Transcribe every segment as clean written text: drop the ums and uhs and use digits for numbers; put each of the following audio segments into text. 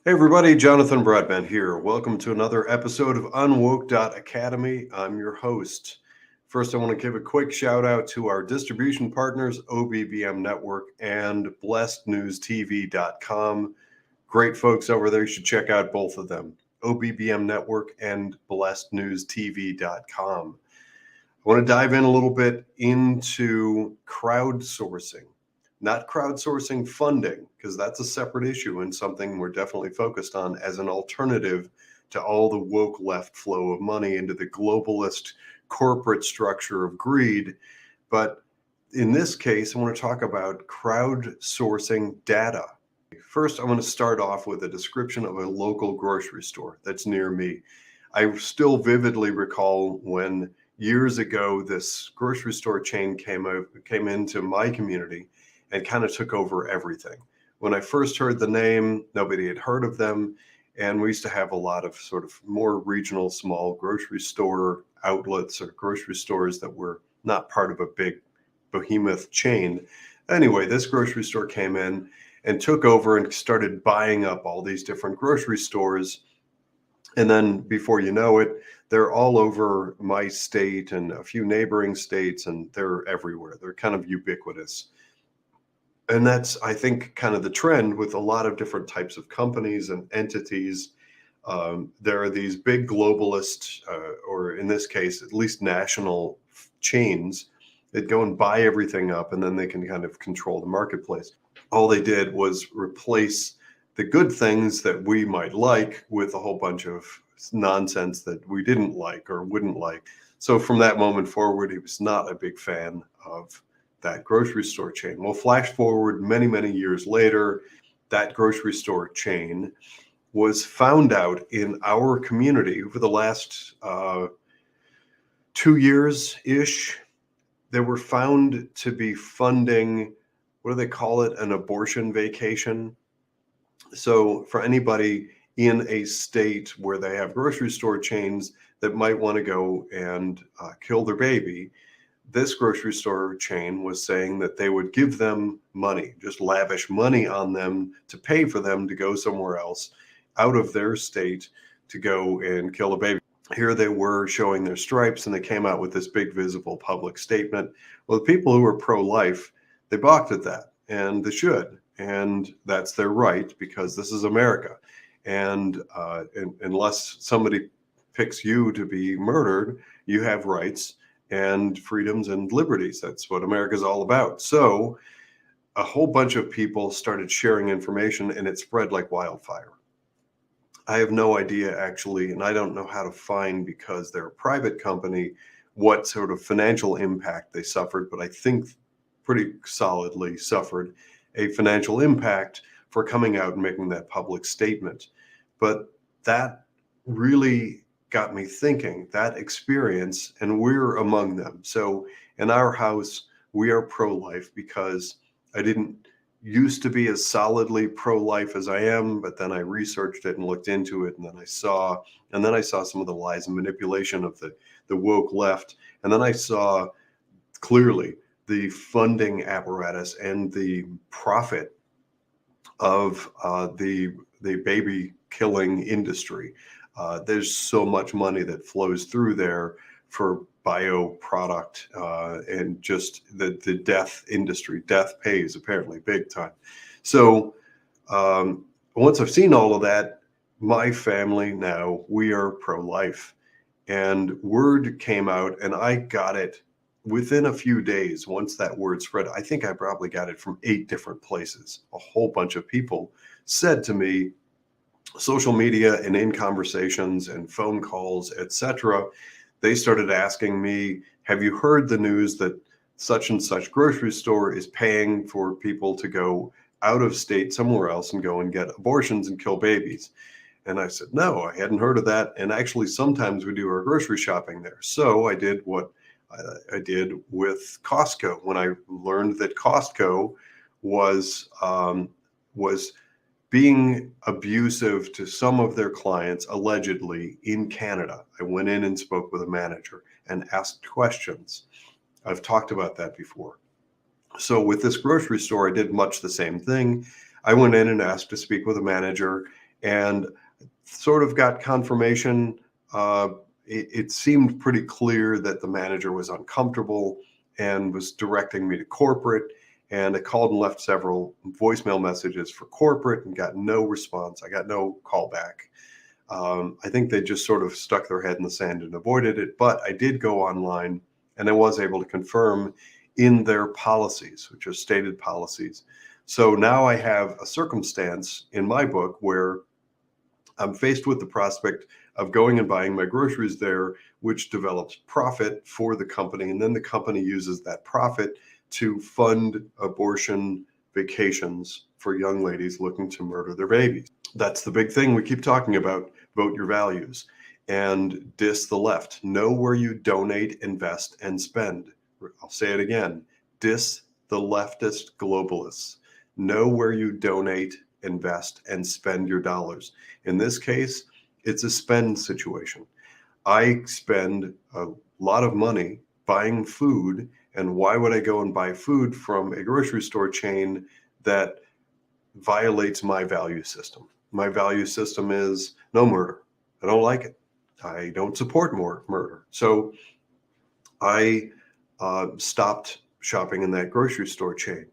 Hey everybody, Jonathan Broadbent here. Welcome to another episode of UnWoke Academy. I'm your host. First, I want to give a quick shout out to our distribution partners, OBBM Network and BlessedNewsTV.com. Great folks over there. You should check out both of them, OBBM Network and BlessedNewsTV.com. I want to dive in a little bit into crowdsourcing. Not crowdsourcing funding, because that's a separate issue and something we're definitely focused on as an alternative to all the woke left flow of money into the globalist corporate structure of greed. But in this case, I want to talk about crowdsourcing data. First, I want to start off with a description of a local grocery store that's near me. I still vividly recall when years ago this grocery store chain came into my community and kind of took over everything. When I first heard the name, nobody had heard of them. And we used to have a lot of sort of more regional, small grocery store outlets or grocery stores that were not part of a big behemoth chain. Anyway, this grocery store came in and took over and started buying up all these different grocery stores. And then before you know it, they're all over my state and a few neighboring states, and they're everywhere. They're kind of ubiquitous. And that's, I think, kind of the trend with a lot of different types of companies and entities. There are these big globalist, or in this case, at least national chains that go and buy everything up, and then they can kind of control the marketplace. All they did was replace the good things that we might like with a whole bunch of nonsense that we didn't like or wouldn't like. So from that moment forward, he was not a big fan of that grocery store chain. Well, flash forward many, many years later, that grocery store chain was found out in our community over the last 2 years-ish. They were found to be funding, what do they call it, an abortion vacation. So for anybody in a state where they have grocery store chains that might want to go and kill their baby, this grocery store chain was saying that they would give them money, just lavish money on them to pay for them to go somewhere else out of their state to go and kill a baby. Here they were showing their stripes, and they came out with this big visible public statement. Well, the people who are pro-life, they balked at that, and they should. And that's their right, because this is America. And unless somebody picks you to be murdered, you have rights and freedoms and liberties. That's what America's all about. So a whole bunch of people started sharing information, and it spread like wildfire. I have no idea, actually, and I don't know how to find, because they're a private company, what sort of financial impact they suffered, but I think pretty solidly suffered a financial impact for coming out and making that public statement. But that really got me thinking, that experience, and we're among them. So in our house, we are pro-life, because I didn't used to be as solidly pro-life as I am, but then I researched it and looked into it, and then I saw some of the lies and manipulation of the woke left, and then I saw clearly the funding apparatus and the profit of the baby killing industry. There's so much money that flows through there for bio product and just the death industry. Death pays, apparently, big time. So once I've seen all of that, my family now, we are pro-life. And word came out, and I got it within a few days. Once that word spread, I think I probably got it from 8 different places. A whole bunch of people said to me, social media and in conversations and phone calls, etc., they started asking me, have you heard the news that such and such grocery store is paying for people to go out of state somewhere else and go and get abortions and kill babies? And I said, no, I hadn't heard of that. And actually, sometimes we do our grocery shopping there. So I did what I did with Costco when I learned that Costco was being abusive to some of their clients, allegedly, in Canada. I went in and spoke with a manager and asked questions. I've talked about that before. So with this grocery store, I did much the same thing. I went in and asked to speak with a manager, and sort of got confirmation. It seemed pretty clear that the manager was uncomfortable and was directing me to corporate. And I called and left several voicemail messages for corporate and got no response. I got no call back. I think they just sort of stuck their head in the sand and avoided it. But I did go online and I was able to confirm in their policies, which are stated policies. So now I have a circumstance in my book where I'm faced with the prospect of going and buying my groceries there, which develops profit for the company. And then the company uses that profit to fund abortion vacations for young ladies looking to murder their babies. That's the big thing we keep talking about. Vote your values and diss the left. Know where you donate, invest, and spend. I'll say it again. Diss the leftist globalists. Know where you donate, invest, and spend your dollars. In this case, it's a spend situation. I spend a lot of money buying food, and why would I go and buy food from a grocery store chain that violates my value system? My value system is no murder. I don't like it. I don't support more murder. So I stopped shopping in that grocery store chain.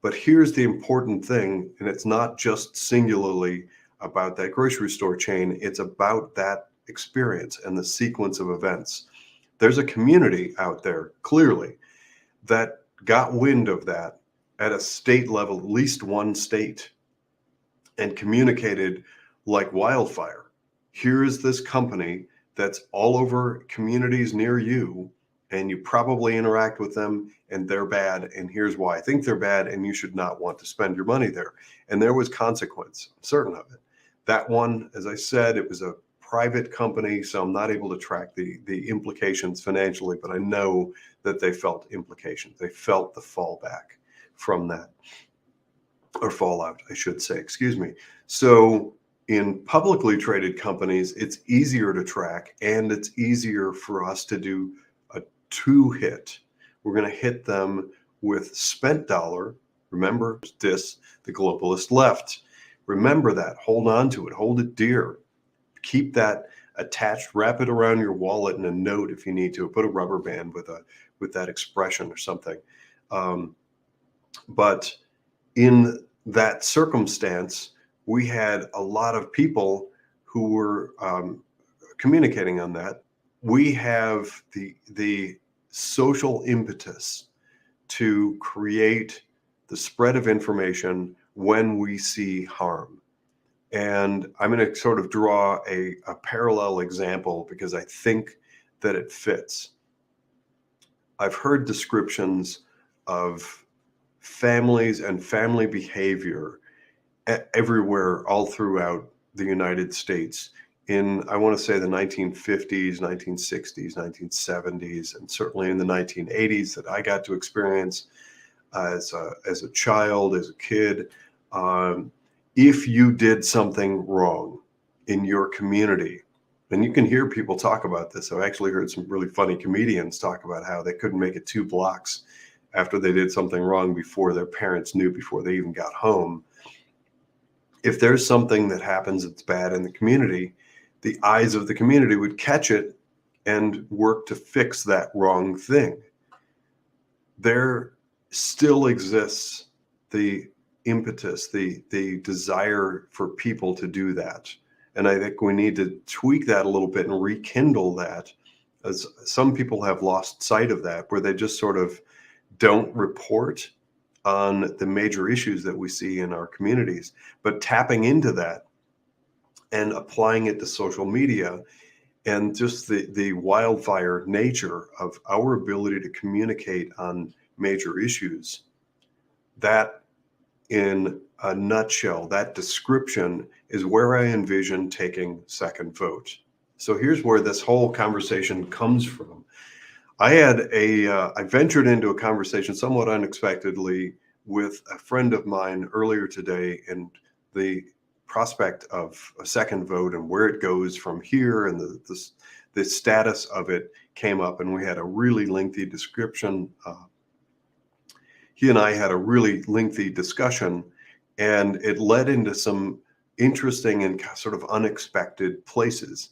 But here's the important thing, and it's not just singularly about that grocery store chain, it's about that experience and the sequence of events. There's a community out there, clearly, that got wind of that at a state level, at least one state, and communicated like wildfire. Here's this company that's all over communities near you, and you probably interact with them, and they're bad, and here's why I think they're bad, and you should not want to spend your money there. And there was consequence, I'm certain of it. That one, as I said, it was a private company, so I'm not able to track the implications financially, but I know that they felt implications. They felt the fallback from that, or fallout, I should say, excuse me. So in publicly traded companies, it's easier to track, and it's easier for us to do a two-hit. We're going to hit them with spent dollar. Remember this, the globalist left. Remember that. Hold on to it. Hold it dear. Keep that attached. Wrap it around your wallet in a note if you need to. Put a rubber band with that expression or something. But in that circumstance, we had a lot of people who were communicating on that. We have the social impetus to create the spread of information when we see harm. And I'm going to sort of draw a parallel example because I think that it fits. I've heard descriptions of families and family behavior everywhere, all throughout the United States in, I want to say, the 1950s, 1960s, 1970s, and certainly in the 1980s that I got to experience as a child, as a kid. If you did something wrong in your community, and you can hear people talk about this. I've actually heard some really funny comedians talk about how they couldn't make it 2 blocks after they did something wrong before their parents knew, before they even got home. If there's something that happens that's bad in the community, the eyes of the community would catch it and work to fix that wrong thing. There still exists the impetus, the desire for people to do that. And I think we need to tweak that a little bit and rekindle that, as some people have lost sight of that, where they just sort of don't report on the major issues that we see in our communities, but tapping into that and applying it to social media and just the wildfire nature of our ability to communicate on major issues. That, in a nutshell, that description is where I envision taking Second Vote. So here's where this whole conversation comes from. I ventured into a conversation somewhat unexpectedly with a friend of mine earlier today, and the prospect of a second vote and where it goes from here and the status of it came up, and we had a really lengthy description. He and I had a really lengthy discussion, and it led into some interesting and sort of unexpected places.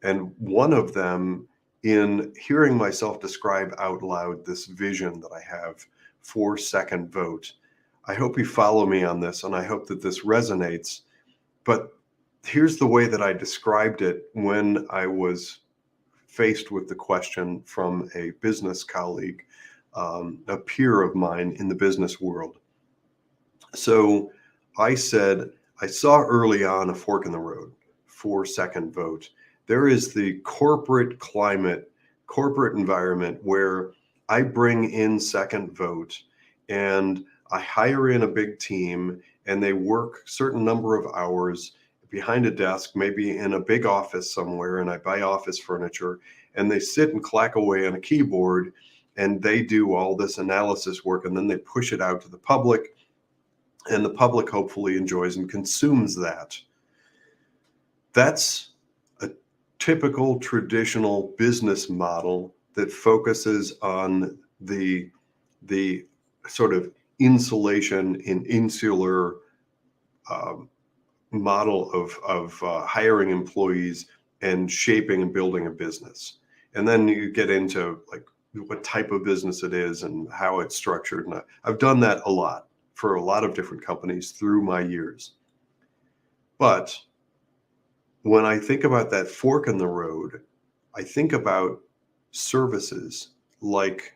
And one of them, in hearing myself describe out loud this vision that I have for Second Vote, I hope you follow me on this, and I hope that this resonates. But here's the way that I described it when I was faced with the question from a business colleague, a peer of mine in the business world. So I said, I saw early on a fork in the road for Second Vote. There is the corporate climate, corporate environment where I bring in Second Vote and I hire in a big team and they work a certain number of hours behind a desk, maybe in a big office somewhere, and I buy office furniture, and they sit and clack away on a keyboard and they do all this analysis work, and then they push it out to the public, and the public hopefully enjoys and consumes that. That's a typical traditional business model that focuses on the sort of insulation in insular model of hiring employees and shaping and building a business. And then you get into like what type of business it is and how it's structured. And I've done that a lot for a lot of different companies through my years. But when I think about that fork in the road, I think about services like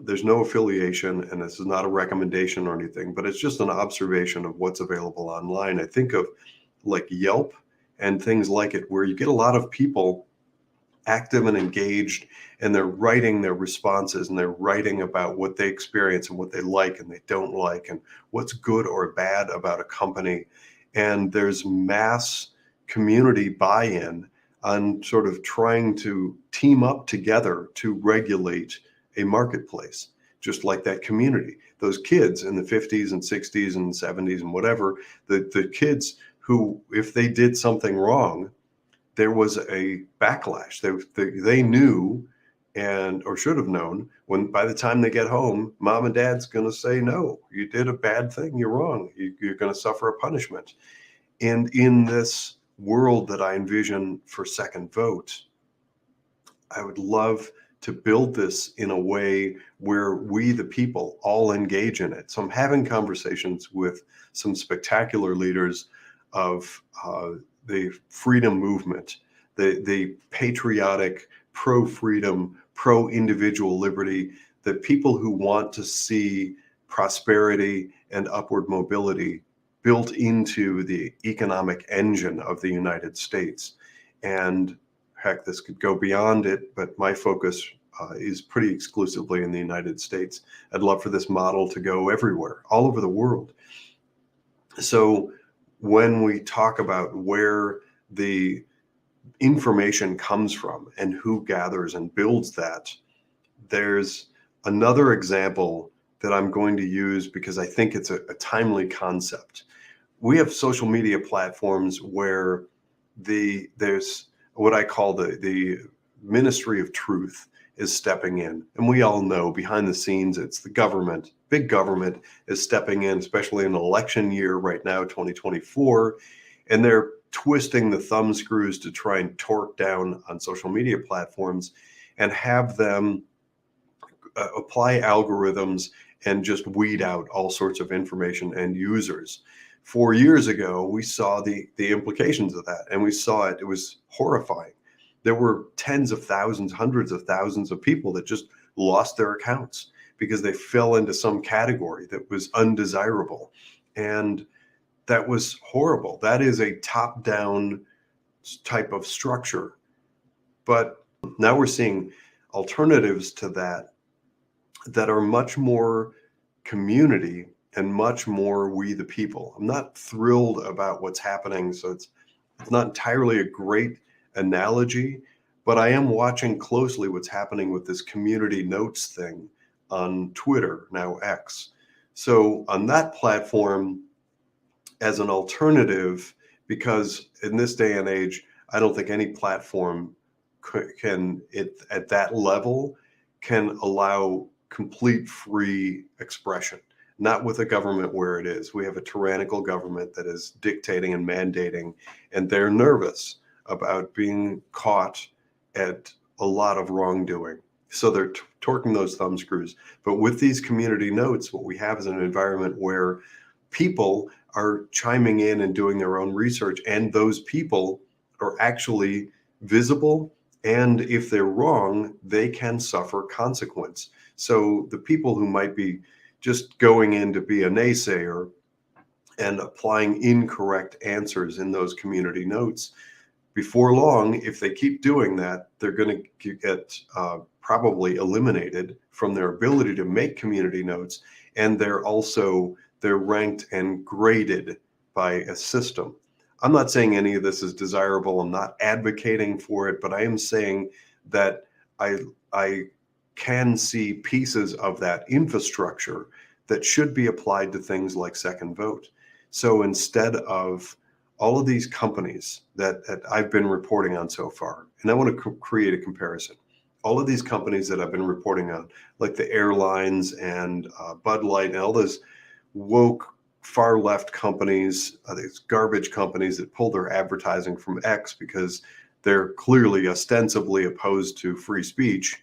there's no affiliation, and this is not a recommendation or anything, but it's just an observation of what's available online. I think of like Yelp and things like it, where you get a lot of people active and engaged, and they're writing their responses, and they're writing about what they experience and what they like and they don't like, and what's good or bad about a company. And there's mass community buy-in on sort of trying to team up together to regulate a marketplace, just like that community. Those kids in the 50s and 60s and 70s and whatever, the kids who, if they did something wrong, there was a backlash. They knew, and or should have known, when by the time they get home, mom and dad's going to say, no, you did a bad thing, you're wrong, you're going to suffer a punishment. And in this world that I envision for Second Vote, I would love to build this in a way where we, the people, all engage in it. So I'm having conversations with some spectacular leaders of the freedom movement, the patriotic, pro-freedom, pro-individual liberty, the people who want to see prosperity and upward mobility built into the economic engine of the United States. And heck, this could go beyond it, but my focus is pretty exclusively in the United States. I'd love for this model to go everywhere, all over the world. So when we talk about where the information comes from and who gathers and builds that, there's another example that I'm going to use because I think it's a timely concept. We have social media platforms where there's what I call the ministry of truth is stepping in. And we all know behind the scenes, it's the government, big government is stepping in, especially in an election year right now, 2024. And they're twisting the thumb screws to try and torque down on social media platforms and have them apply algorithms and just weed out all sorts of information and users. 4 years ago, we saw the implications of that, and we saw it. It was horrifying. There were tens of thousands, hundreds of thousands of people that just lost their accounts because they fell into some category that was undesirable. And that was horrible. That is a top-down type of structure. But now we're seeing alternatives to that that are much more community and much more we the people. I'm not thrilled about what's happening, so it's not entirely a great analogy, but I am watching closely what's happening with this community notes thing on Twitter, now X. So on that platform, as an alternative, because in this day and age, I don't think any platform can at that level can allow complete free expression. not with a government where it is. We have a tyrannical government that is dictating and mandating, and they're nervous about being caught at a lot of wrongdoing. So they're torquing those thumb screws. But with these community notes, what we have is an environment where people are chiming in and doing their own research, and those people are actually visible. And if they're wrong, they can suffer consequence. So the people who might be just going in to be a naysayer and applying incorrect answers in those community notes, before long, if they keep doing that, they're going to get probably eliminated from their ability to make community notes. And they're ranked and graded by a system. I'm not saying any of this is desirable. I'm not advocating for it, but I am saying that I can see pieces of that infrastructure that should be applied to things like second vote. So instead of all of these companies that I've been reporting on so far, and I want to create a comparison. All of these companies that I've been reporting on, like the airlines and Bud Light and all those woke far left companies, these garbage companies that pull their advertising from X because they're clearly ostensibly opposed to free speech.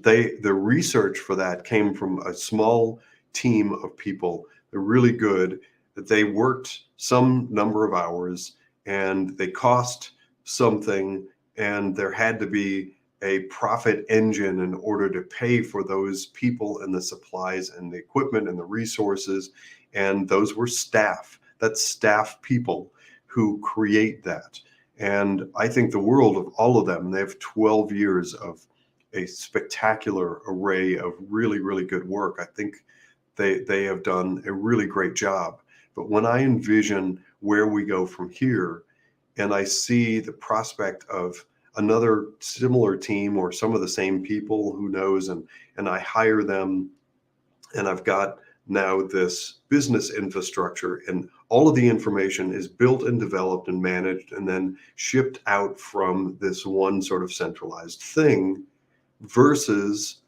The research for that came from a small team of people. They're really good. They worked some number of hours and they cost something, and there had to be a profit engine in order to pay for those people and the supplies and the equipment and the resources. And those were staff. That's staff people who create that. And I think the world of all of them, they have 12 years of a spectacular array of really, really good work. I think they have done a really great job. But when I envision where we go from here, and I see the prospect of another similar team or some of the same people, who knows, and I hire them, and I've got now this business infrastructure, and all of the information is built and developed and managed and then shipped out from this one sort of centralized thing, versus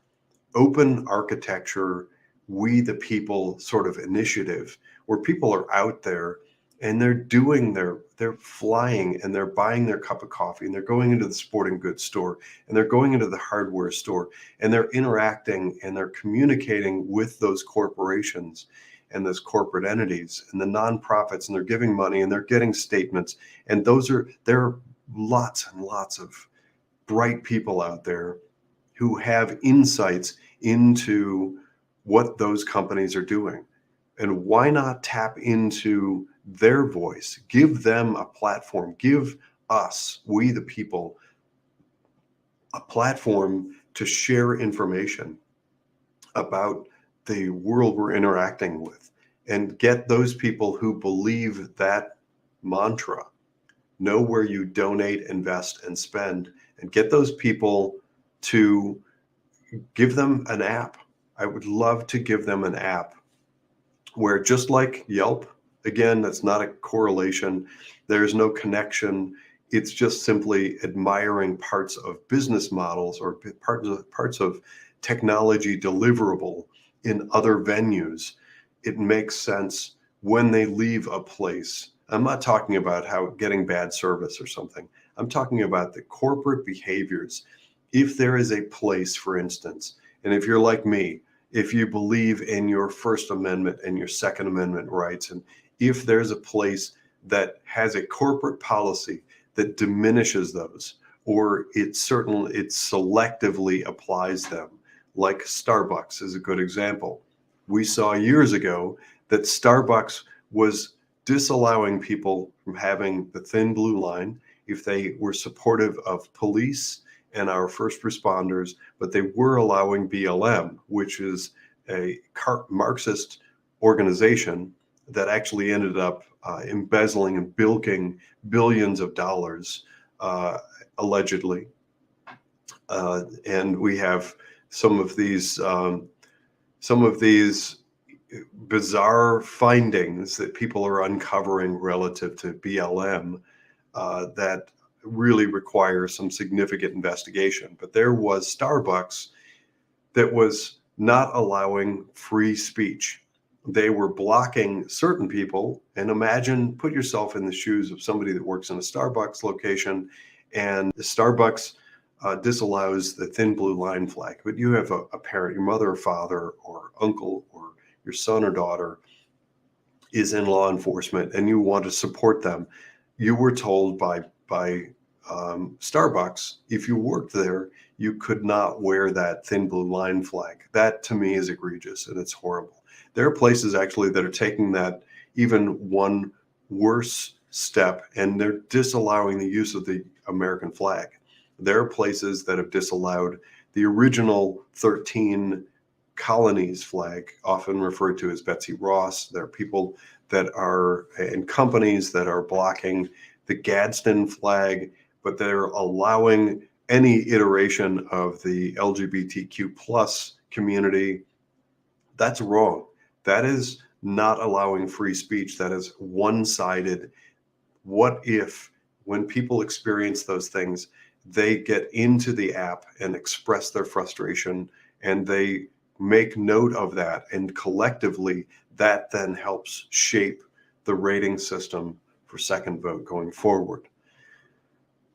open architecture, we the people sort of initiative, where people are out there and they're flying and they're buying their cup of coffee and they're going into the sporting goods store and they're going into the hardware store and they're interacting and they're communicating with those corporations and those corporate entities and the nonprofits, and they're giving money and they're getting statements. And there are lots and lots of bright people out there who have insights into what those companies are doing. And why not tap into their voice? Give them a platform. Give us, we the people, a platform to share information about the world we're interacting with, and get those people who believe that mantra, know where you donate, invest, and spend, and get those people to give them an app. I would love to give them an app where, just like Yelp, again, that's not a correlation, there's no connection. It's just simply admiring parts of business models or parts of technology deliverable in other venues. It makes sense when they leave a place. I'm not talking about how getting bad service or something. I'm talking about the corporate behaviors. If there is a place, for instance, and if you're like me, if you believe in your First Amendment and your Second Amendment rights, and if there's a place that has a corporate policy that diminishes those, or it selectively applies them, like Starbucks is a good example. We saw years ago that Starbucks was disallowing people from having the thin blue line if they were supportive of police and our first responders, but they were allowing BLM, which is a Marxist organization that actually ended up embezzling and bilking billions of dollars, allegedly. And we have some of these bizarre findings that people are uncovering relative to BLM that really require some significant investigation. But there was Starbucks that was not allowing free speech. They were blocking certain people. And imagine, put yourself in the shoes of somebody that works in a Starbucks location, and the Starbucks disallows the thin blue line flag. But you have a parent, your mother or father or uncle or your son or daughter is in law enforcement, and you want to support them. You were told by Starbucks, if you worked there, you could not wear that thin blue line flag. That to me is egregious, and it's horrible. There are places actually that are taking that even one worse step, and they're disallowing the use of the American flag. There are places that have disallowed the original 13 colonies flag, often referred to as Betsy Ross. There are people that are in companies that are blocking the Gadsden flag, but they're allowing any iteration of the LGBTQ plus community. That's wrong. That is not allowing free speech. That is one-sided. What if, when people experience those things, they get into the app and express their frustration, and they make note of that, and collectively that then helps shape the rating system for Second Vote going forward.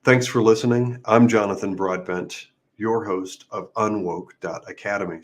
Thanks for listening. I'm Jonathan Broadbent, your host of UnWoke.Academy.